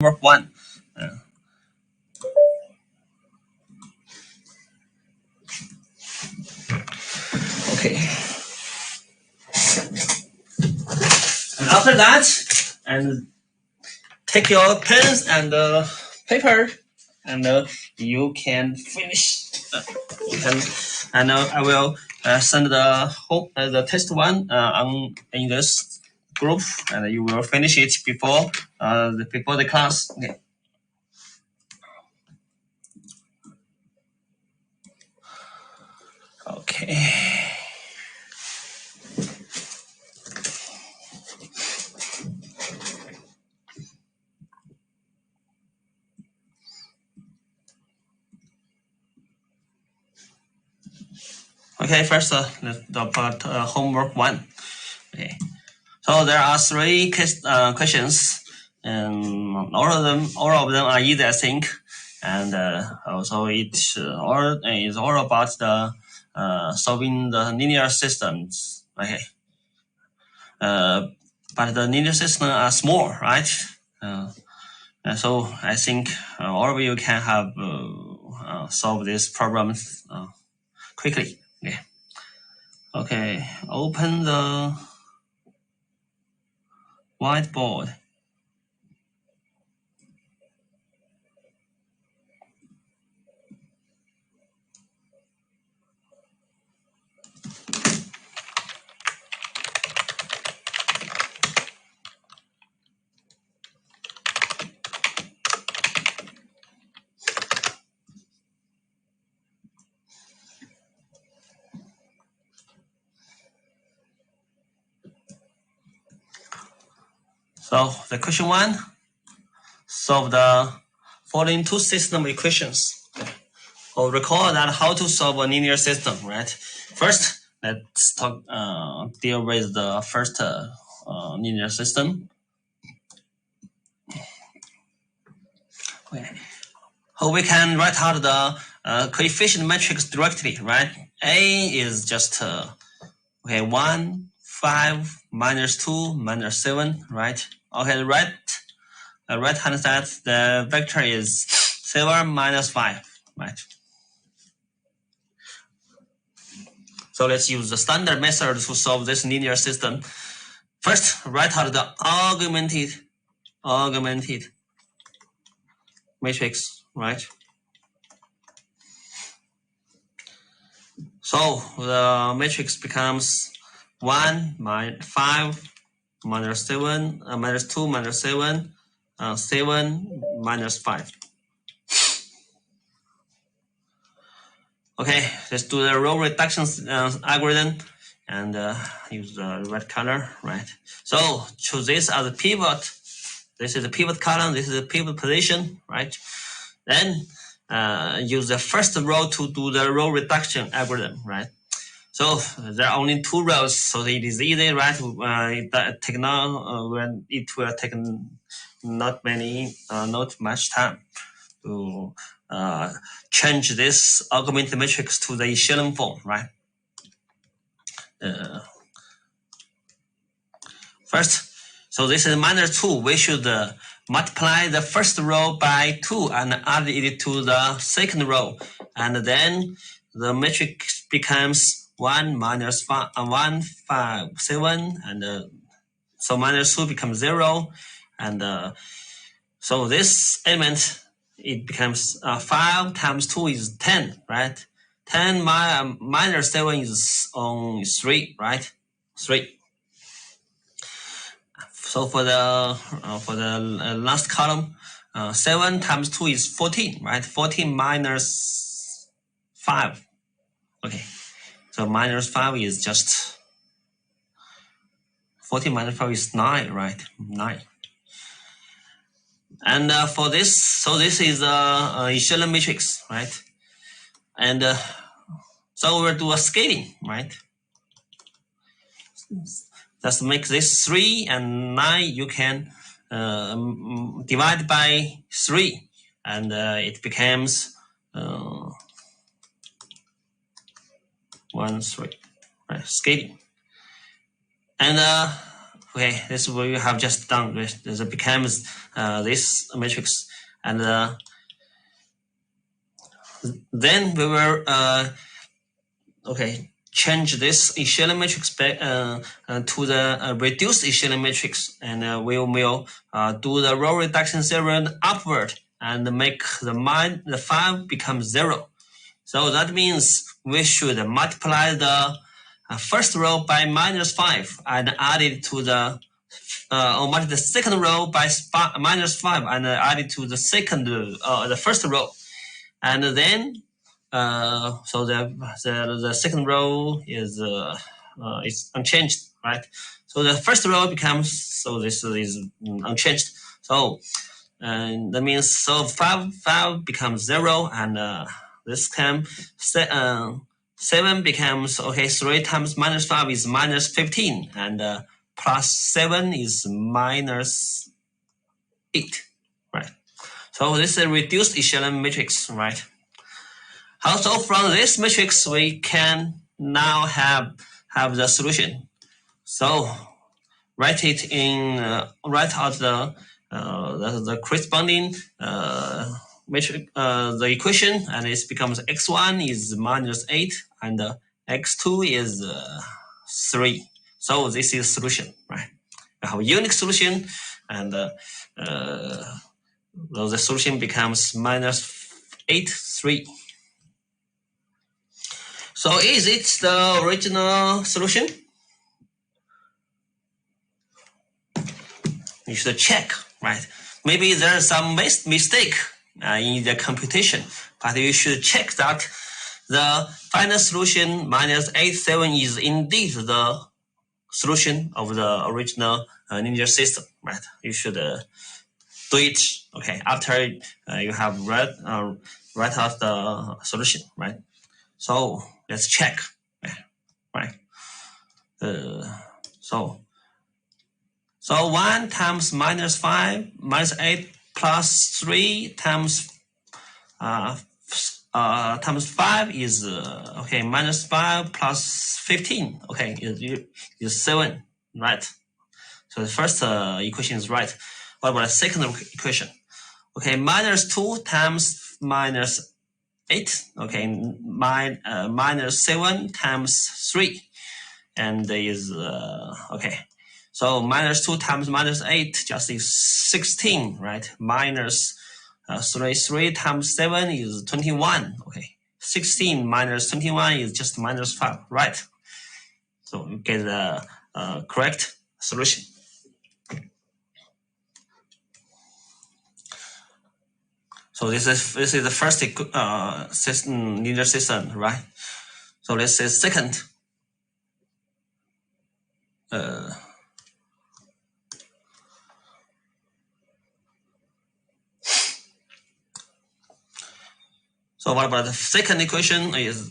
homework 1. Okay. And after that, and take your pens and paper, and you can finish. You can, and I will send the test one on in this group, and you will finish it before the class. Okay. Okay. Okay, first about homework 1. Okay, so there are 3 questions, and all of them are easy, I think, and also it all is all about the solving the linear systems. Okay, but the linear systems are small, right? And so I think all of you can have solve these problems quickly. Yeah. Okay, open the whiteboard. So the question 1, solve the following 2 system equations. Or recall that how to solve a linear system, right? First, let's deal with the first linear system. Okay. So we can write out the coefficient matrix directly, right? A is just 1, 5, minus 2, minus 7, right? Okay, the right hand side, the vector is 7 minus 5, right? So let's use the standard method to solve this linear system. First, write out the augmented matrix, right? So the matrix becomes 1 minus 5 minus 7 minus 2 minus 7 7 minus 5. Okay, let's do the row reduction algorithm and use the red color, right? So choose this as a pivot. This is the pivot column. This is the pivot position, right? Then use the first row to do the row reduction algorithm, right? So there are only 2 rows, so it is easy, right? When it will take not much time to change this augmented matrix to the echelon form, right? First, so this is minus 2. We should multiply the first row by 2 and add it to the second row. And then the matrix becomes 1 minus 5, 1, 5, 7. And so minus 2 becomes 0. And so this element, it becomes 5 times 2 is 10, right? 10 minus 7 is 3, right? 3. So for the last column, 7 times 2 is 14, right? 14 minus 5. Okay, so minus 5 is just 14 minus 5 is 9, right? 9. And for this, so this is a echelon matrix, right? And so we'll do a scaling, right? Just make this 3 and 9. You can divide by 3, and it becomes 1, 3, right? Scaling. And Okay, this is what we have just done. This becomes this matrix, and then we will change this echelon matrix back to the reduced echelon matrix, and we will do the row reduction theorem upward and make the 5 become 0. So that means we should multiply the first row by -5 and add it to the multiply the second row by -5 and add it to the the first row, and then so the second row is unchanged, right? So the first row becomes, so this is unchanged. So that means 5 becomes 0, and this can 7 becomes 3 times -5 is -15, and +7 is -8, right? So this is a reduced echelon matrix, right? Also, from this matrix, we can now have the solution. So write it in write out the corresponding matrix, the equation, and it becomes x1 is -8 and x2 is 3. So this is solution, right? We have a unique solution, and the solution becomes -8, 3. So is it the original solution? You should check, right? Maybe there's some mistake in the computation, but you should check that the final solution -8, 7 is indeed the solution of the original linear system, right? You should do it, after you have write out the solution, right? So let's check, right? So 1 times -5 -8 plus 3 times times 5 is -5 plus 15. Is 7, right? So the first equation is right. What about the second equation? -2 times -8. -7 times 3, and is So -2 times -8 just is 16, right? Minus 3 times 7 is 21. 16 minus 21 is just -5, right? So you get the correct solution. So this is the first linear system, right? So let's say second. So what about the second equation is,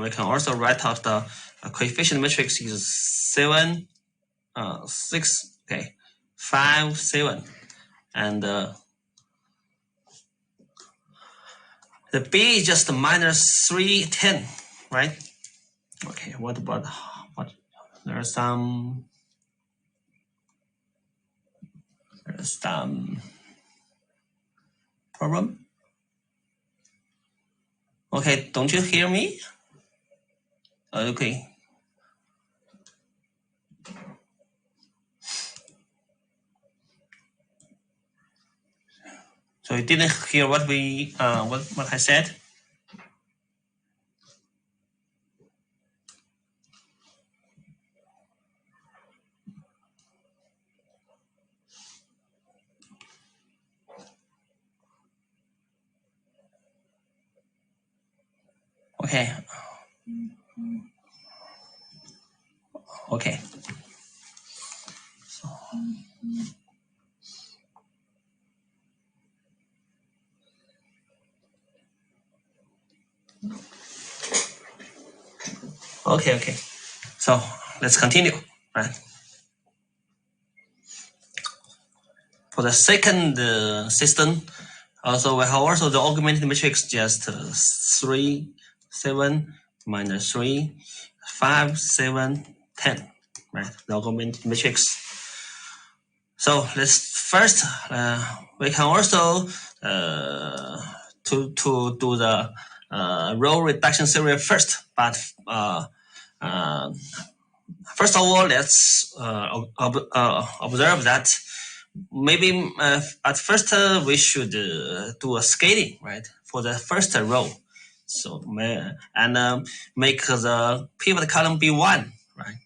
we can also write out the coefficient matrix is 7, 6, 5, 7. And the B is just -3, 10, right? What about, there's some problem? Don't you hear me? Okay. So you didn't hear what we what I said? Okay. So, okay. So let's continue, right? For the second system, also we have also the augmented matrix, just 3, 7 minus 3, 5, 7, 10, right? The augmented matrix. So let's first we can also to do the row reduction theory first, but first of all, let's observe that maybe at first we should do a scaling, right, for the first row. So and make the pivot column be 1, right?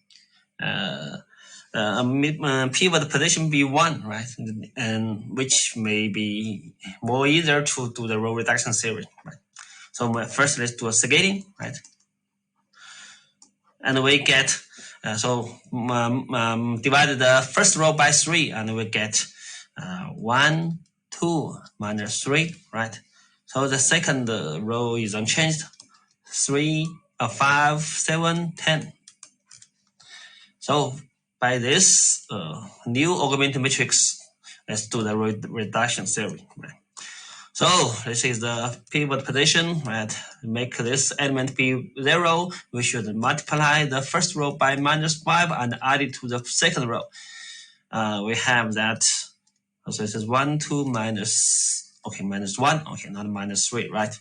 Pivot position be 1, right? And which may be more easier to do the row reduction theory, right? So first let's do a scaling, right? And we get divide the first row by 3, and we get 1, 2, minus 3, right? So the second row is unchanged. 3, 5, 7, 10. So by this new augmented matrix, let's do the reduction theory, right? So this is the pivot position, right? Make this element be 0. We should multiply the first row by -5 and add it to the second row. We have that. So this is 1, 2, minus 1. Okay, not -3, right?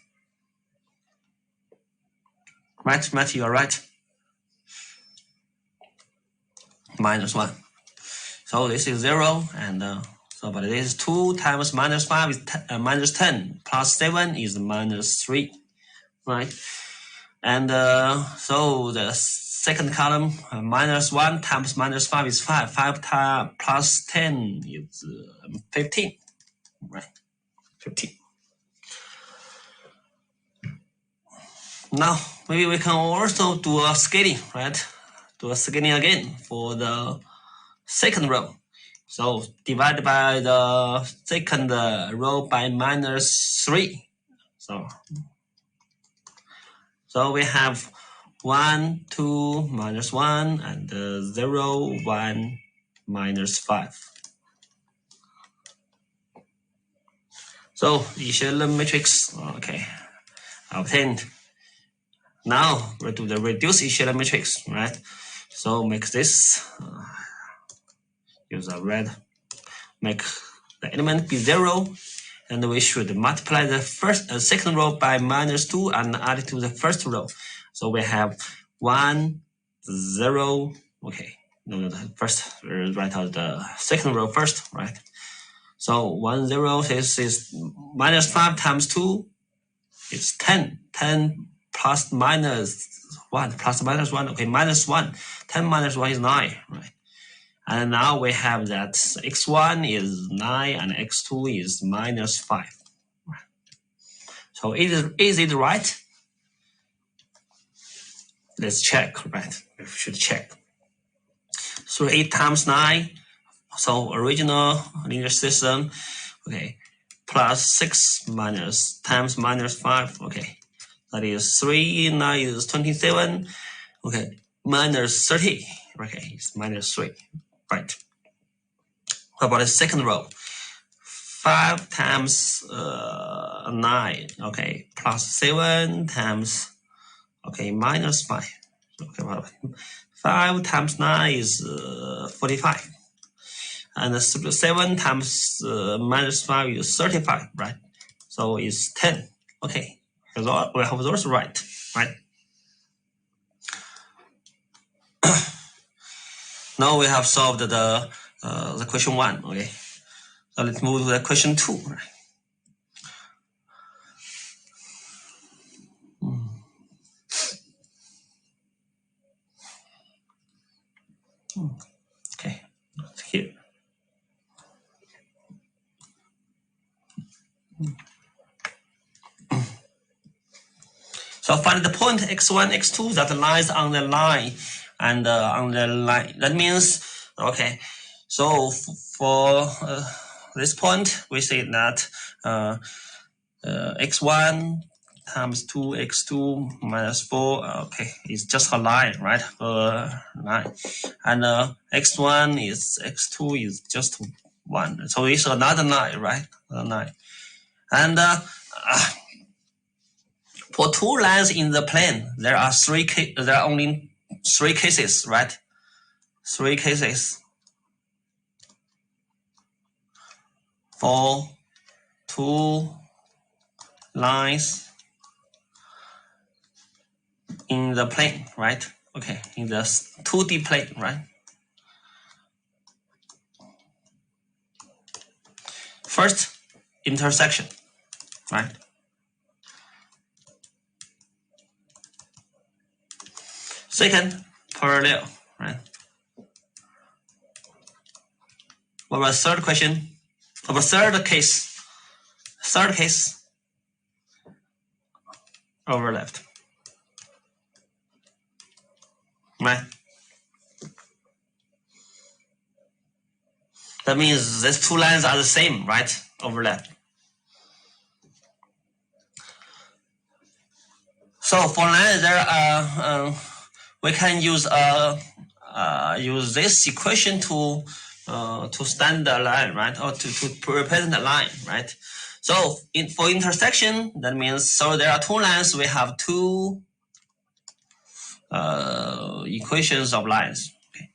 Right, Matt, you are right. -1. So this is 0, and so but this is 2 times -5 is -10, plus 7 is -3, right? And so the second column, -1 times -5 is 5. 5 plus 10 is 15, right? 15. Now maybe we can also do a scaling, right? Do a scaling again for the second row. So divide by the second row by -3. So we have 1, 2, -1, and 0, 1, -5. So echelon matrix, okay, obtained. Now we do the reduced echelon matrix, right? So make this, use a red, make the element be 0, and we should multiply the second row by -2 and add it to the first row. So we have 1, 0. Okay, no, first write out the second row first, right? So 1, 0. This is -5 times 2 is 10. 10 plus -1 plus -1. Okay, -1. 10 minus 1 is 9, right? And now we have that x1 is 9 and x2 is -5. So is it right? Let's check, right? We should check. So 8 times 9, so original linear system, okay, plus 6 minus times -5, okay. That is 3, 9 is 27, okay, minus 30, okay, it's -3, right. What about the second row? 5 times 9, okay, plus 7 times, okay, -5. Okay, what about 5 times 9 is 45. And 7 times -5 is 35, right? So it's 10. Okay, we have those right? Now we have solved the question 1, okay? So let's move to the question 2, right? Okay, here. So find the point x1, x2 that lies on the line, and on the line. That means, okay, so for this point, we say that x1 times 2x2 minus 4, okay, it's just a line, right? Line. And x1 is x2 is just 1. So it's another line, right? Another line. And for 2 lines in the plane, there are only 3 cases, right? 3 cases. for two lines in the plane, right? Okay, in the 2D plane, right? First, intersection, right? Second, parallel, right? What about third question? What about third case? Third case, overlapped, right? That means these two lines are the same, right? Overlap. So for lines there are we can use this equation to stand the line, right? Or to represent the line, right? So for intersection, that means so there are two lines. We have two equations of lines. Okay.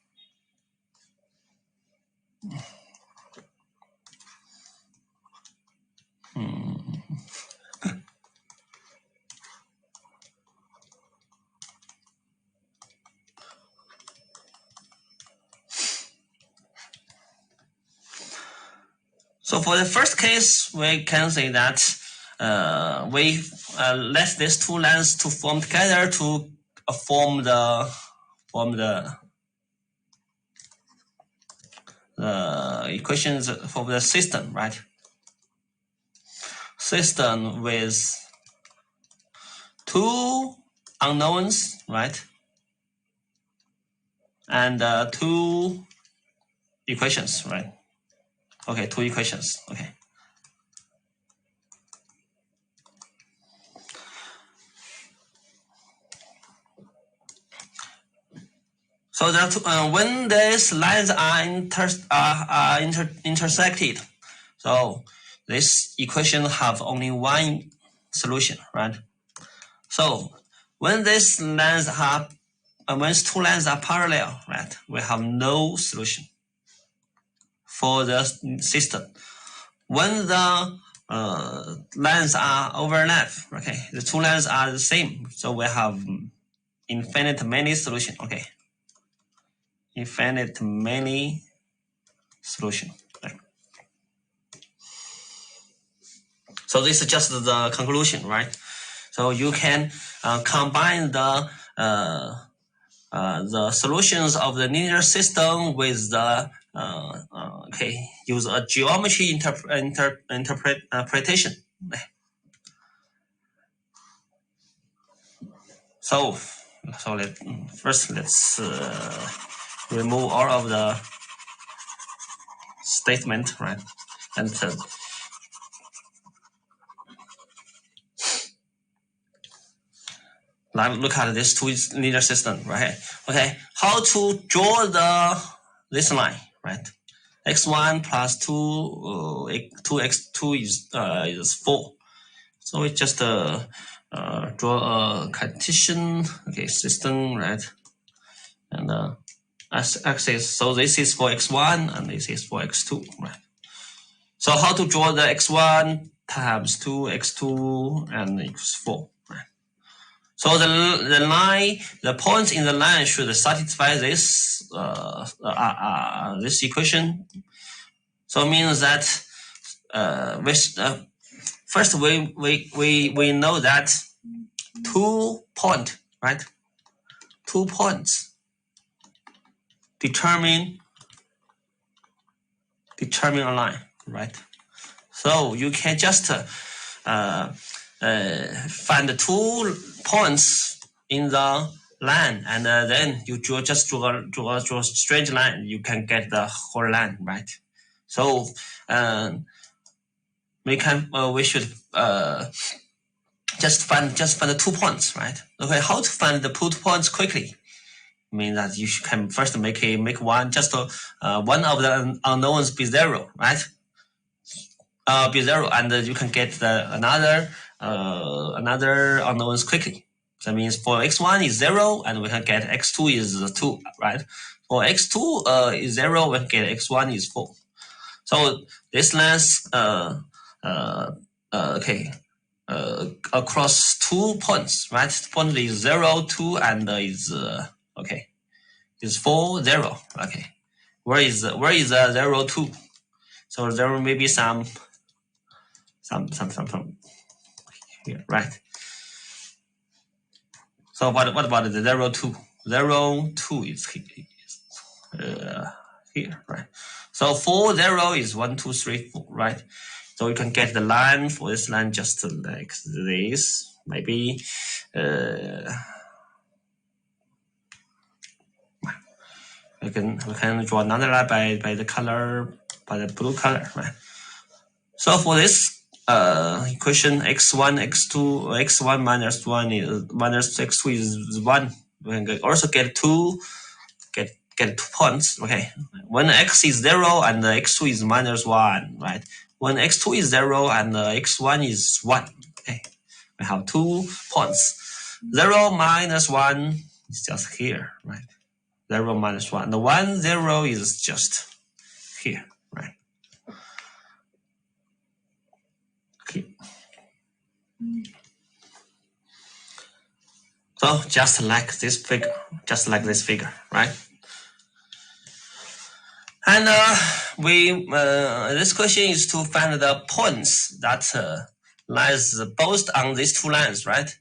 So for the first case, we can say that we let these two lines to form together to form the equations for the system, right? System with two unknowns, right? And two equations, right? Okay, two equations. Okay. So that when these lines are intersected, so this equation have only one solution, right? So when these lines have when two lines are parallel, right, we have no solution for the system. When the lines are overlap, okay, the two lines are the same, so we have infinite many solution. Okay, infinite many solution. Right. So this is just the conclusion, right? So you can combine the solutions of the linear system with the use a geometry interpretation. So let's remove all of the statement, right? And now look at this two linear system, right? Okay, how to draw this line, right? X1 plus 2x2 is 4. So we just draw a Cartesian system, right? And axis. So this is for x1 and this is for x2, right? So how to draw the x1 times 2x2 and equals 4, right? So the line, the points in the line should satisfy this this equation. So it means that first we know that 2 points, right? 2 points determine a line, right? So you can just find the 2 points in the line, and then you draw a straight line. You can get the whole line, right? So we should just find the 2 points, right? Okay, how to find the 2 points quickly? I mean that you can first make one just one of the unknowns be 0, right? Be 0, and you can get another unknowns quickly. That means for x1 is 0, and we can get x2 is 2, right? For x2 is 0, we can get x1 is 4. So this length across 2 points, right? Point is 0, 2, and is is 4, 0. Okay, where is 0, 2? So there may be some here, right? So what about the 0, 2? 0, 2 is here, right? So 4, 0 is 1, 2, 3, 4, right? So you can get the line for this line just like this. Maybe we can draw another line by the color, by the blue color, right? So for this equation, x1, x2, x1 minus 1 is minus x2 is 1. We can also get 2 points. Okay, when x is 0 and x2 is minus 1, right? When x2 is 0 and x1 is 1, okay, we have 2 points. 0 minus 1 is just here, right? 0 minus 1. The 1, 0 is just here, right? Okay. So just like this figure, right? And this question is to find the points that lies both on these two lines, right?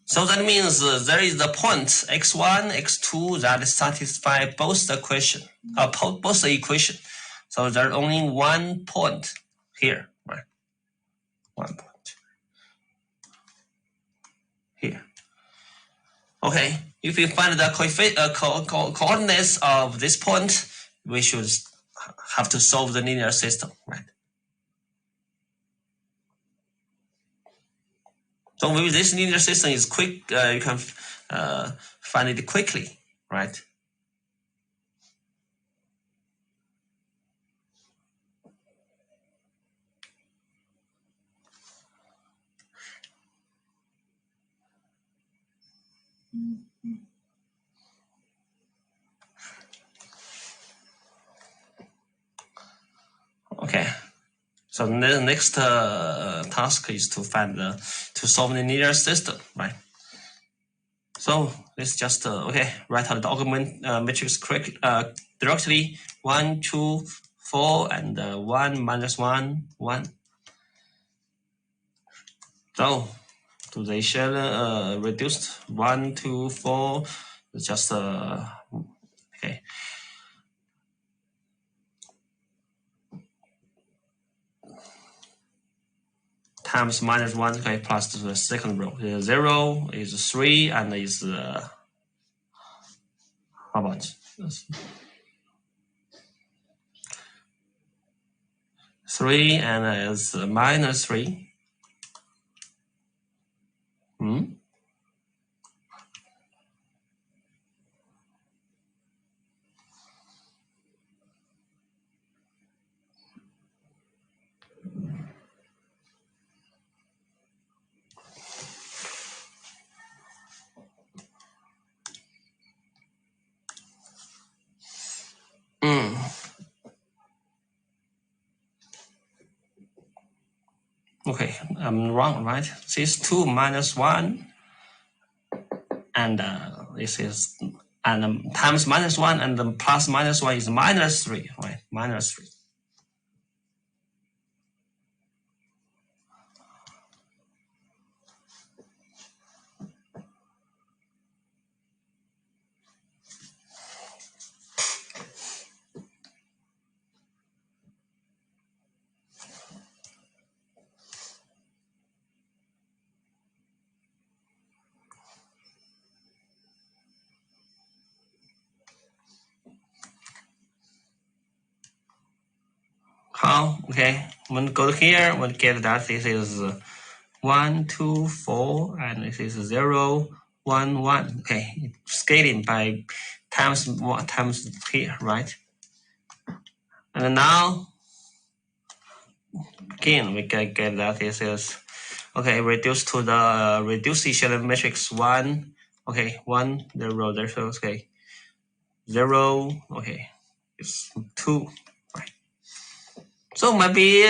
So that means there is the point x1, x2 that satisfy both the equation, both the equation. So there's only one point here, right? 1 point here. Okay, if we find the coordinates of this point, we should have to solve the linear system, right? So maybe this linear system is quick. You can find it quickly, right? Okay. So the next task is to solve the linear system, right? So let's just write out the argument matrix correctly directly. 1, 2, 4, and 1 minus 1, 1. So to the shell reduced 1, 2, 4. Just okay. Times minus 1, okay, plus the second row. 0 is 3 and is how about 3 and is minus 3. Okay, I'm wrong, right? This is 2 minus 1, and this is times minus 1, and then plus minus 1 is minus 3, right? Minus 3. How? Okay, when go here, we'll get that this is 1, 2, 4, and this is 0, 1, 1. Okay, scaling by times here, right? And now again we can get that this is okay, reduced to the reduced echelon matrix 1. Okay, 1, 0, there's okay. 0, okay. is 2. Right. So maybe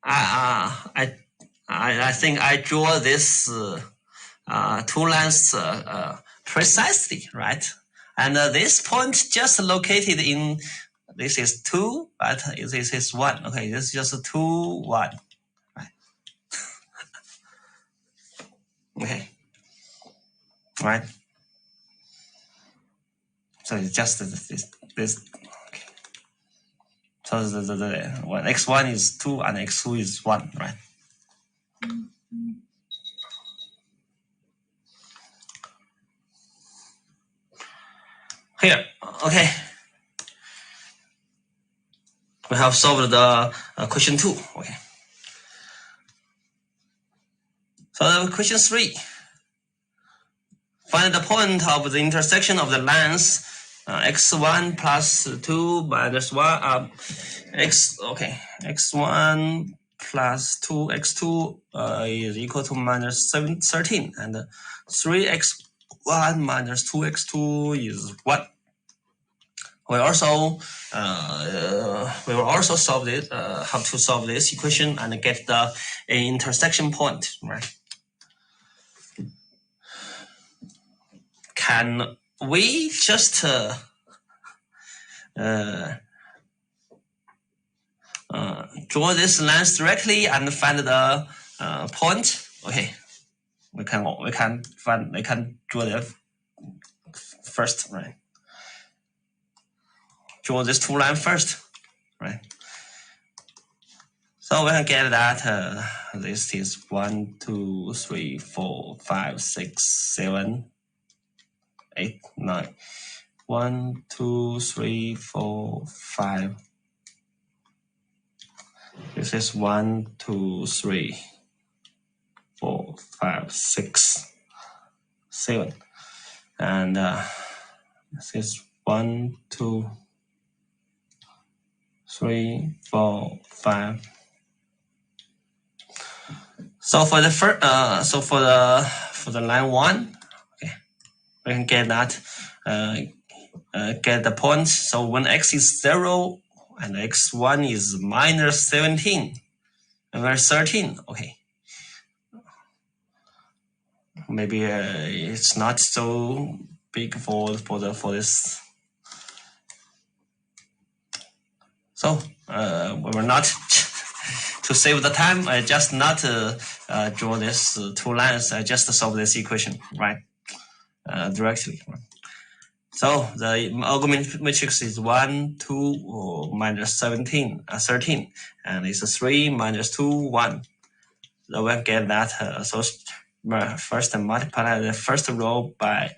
I think I draw this 2 lines precisely, right? And this point just located in, this is 2, but this is 1. Okay, this is just 2, 1. Right. Okay. Right. So it's just this. Okay. So the well, x1 is 2 and x2 is 1, right? Here, okay. We have solved the question 2. Okay. So the question 3. Find the point of the intersection of the lines x1 plus 2 minus 1 x1 plus 2x2 is equal to minus 13, and 3x1 minus 2x2 is 1. We will also solve it. Have to solve this equation and get the intersection point, right? Can we just draw this lines directly and find the point? Okay, we can draw it first, right? Draw this 2 lines first, right? So we can get that this is 1, 2, 3, 4, 5, 6, 7, 8, 9. 1, 2, 3, 4, 5. This is 1, 2, 3, 4, 5, 6, 7. And this is 1, 2, 3, 4, 5. So for the first, for the line 1, okay, we can get that, get the points. So when x is 0 and x1 is minus 17 and we're 13, okay. Maybe it's not so big for this. So we will not to save the time. I just not draw this 2 lines. I just solve this equation, right? Directly. So the augmented matrix is 1, 2, minus 17, 13, and it's 3 minus 2, 1. So we'll get that. So first multiply the first row by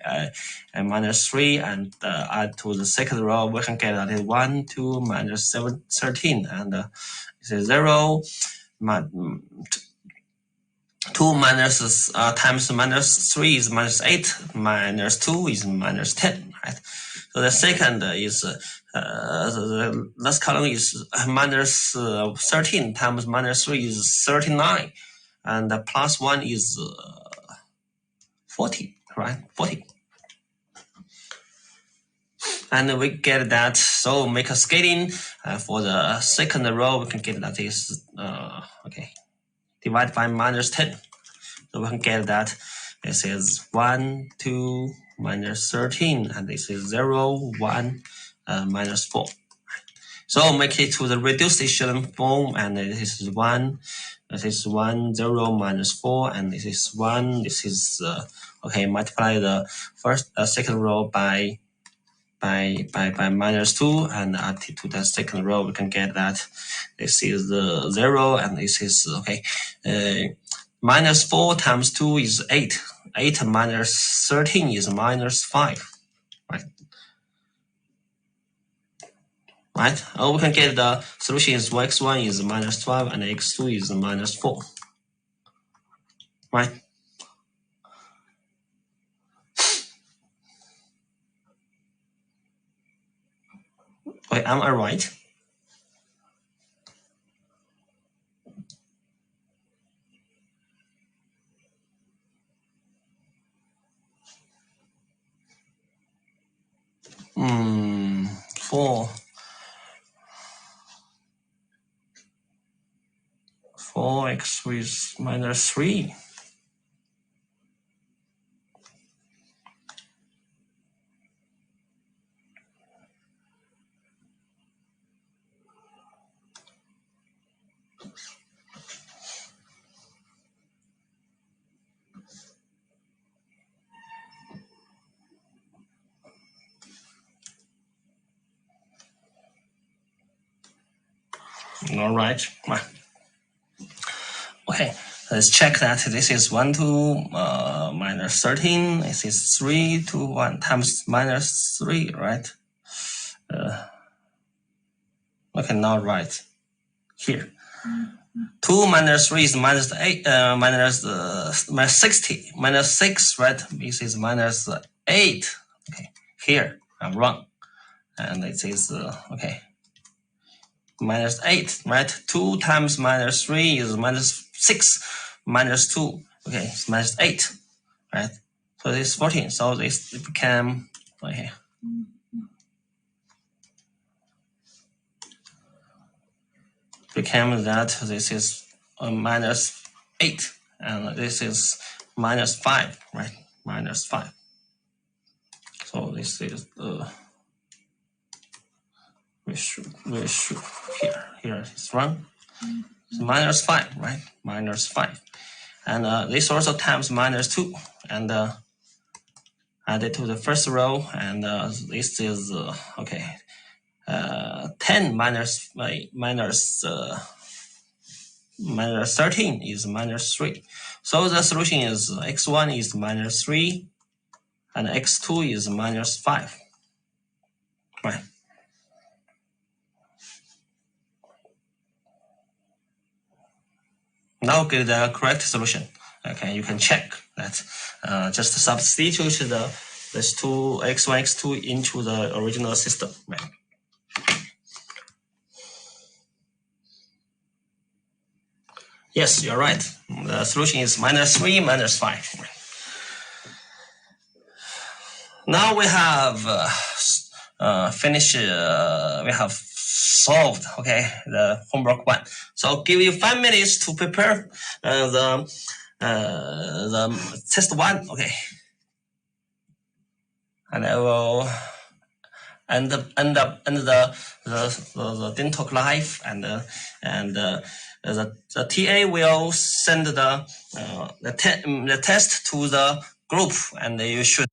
minus 3 and add to the second row. We can get that is 1, 2, minus 7, 13, and it's 0. 2 minus times minus 3 is minus 8, minus 2 is minus 10, right? So the second is the last column is minus 13 times minus 3 is 39, and the plus 1 is 40, right? 40. And we get that. So make a scaling for the second row. We can get that is okay, divided by minus 10. So we can get that this is 1, 2, minus 13, and this is 0, 1, minus 4. So make it to the reduced echelon form, and this is 1, this is 1, 0, minus 4, and this is 1. This is okay. Multiply the second row by minus 2, and add it to the second row. We can get that this is 0, and this is okay. Minus 4 times 2 is 8. 8 minus 13 is minus 5, right? Right? Or we can get the solution is x1 is minus 12 and x2 is minus 4, right? Wait, am I right? 4x with minus 3. All right. Okay, let's check that this is 1 to minus 13. This is 3 to 1 times minus 3, right? Okay, now right here. 2 minus 3 is minus 8, minus 60. Minus 6, right? This is minus 8. Okay, here I'm wrong. And it is, okay, minus 8, right? 2 times minus 3 is minus 6. Minus 2, okay, it's minus 8, right? So this is 14. So this became, okay. Became that this is minus 8, and this is minus 5, right? Minus 5. So this is we should here is wrong. It's minus 5, right? Minus 5, and this also times minus 2, and added to the first row, and this is okay. 10 minus 13 is minus 3. So the solution is x1 is minus 3 and x2 is minus 5. Right. Now get the correct solution. Okay, you can check that. Just substitute this two x1, x2 into the original system. Right. Yes, you're right. The solution is minus 3, minus 5. Right. Now we have finished. We have solved. Okay, the homework 1. So I'll give you 5 minutes to prepare the test 1. Okay, and I will end the dental life, and the TA will send the test to the group, and you should